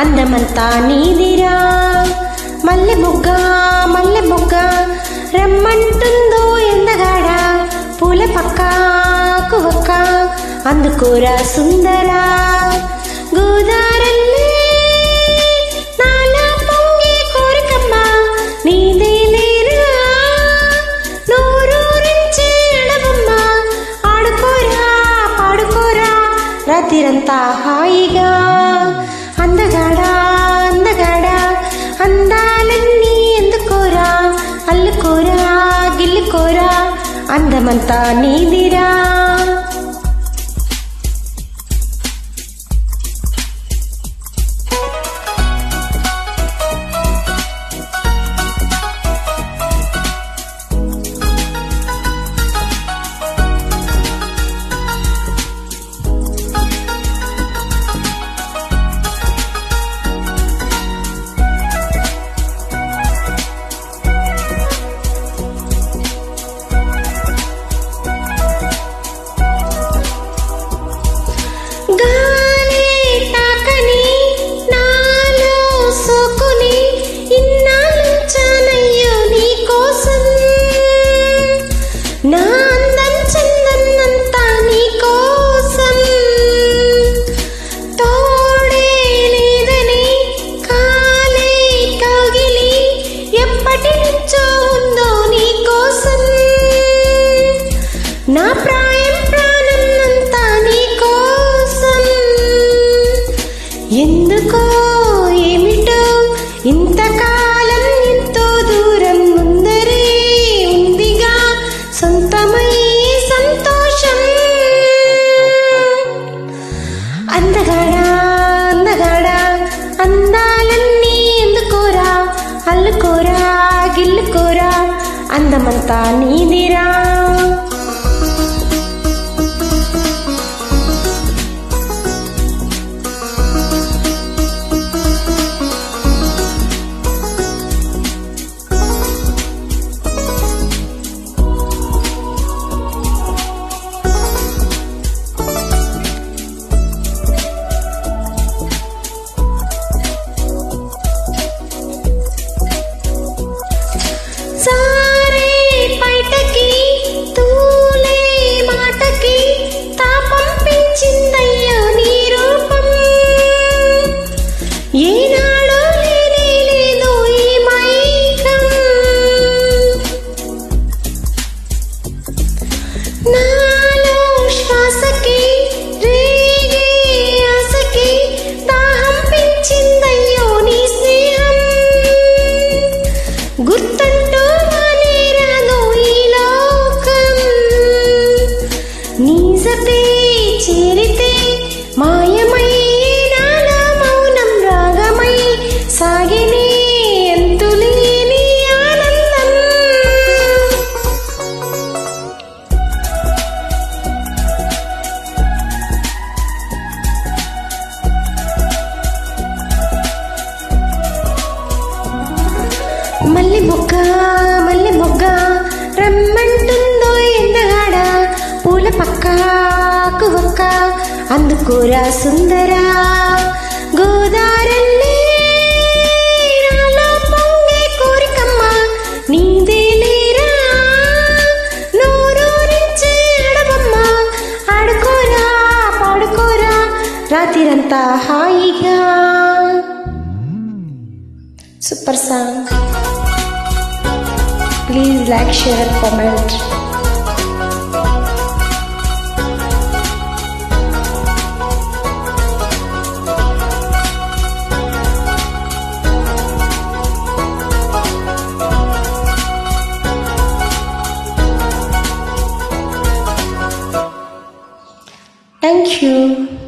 అందమంతా నీదిరా. మల్లె మొగ్గ రమ్మంటుందో ఎందగాడ, పూల పక్కాకు ఒక్క అందుకోరా సుందరా. గోదారల్లే నాలా పొంగే కోరికమ్మ నీదే లేరా, నోరూరించే అడవమ్మ ఆడుకోరా పాడుకోరా రాత్రిరంతా హాయిగా. అందగాడా అందాలన్నీ ఎందుకోరా, అల్లుకోరా గిల్లుకోరా అందమంతా నీదిరా. నా ప్రాణం అంతా నీ కోసం, ఎందుకో ఏమిటో ఇంతకాలం ఎంతో దూరం ముందరే ఉందిగా సొంతమై సంతోషం. అందగాడా అందాలన్నీ ఎందుకోరా, అల్లుకోరా గిల్లుకోరా అందమంతా నీదిరా. చేరితే మాయమై నాలా మౌనం రాగమై సాగినే అంతులేని ఆనందం. మల్లె మొగ్గ రమ్మంటుందో ఎందగాడ, పూల పక్కాకు ఒక్క అందుకోరా సుందరా. గోదారల్లే నాలా పొంగే కోరికమ్మ నీదే లేరా, నోరూరించే అడవమ్మ ఆడుకోరా పాడుకోరా రాత్రిరంతా హాయిగా. Super song. Please like, share and comment. Thank you.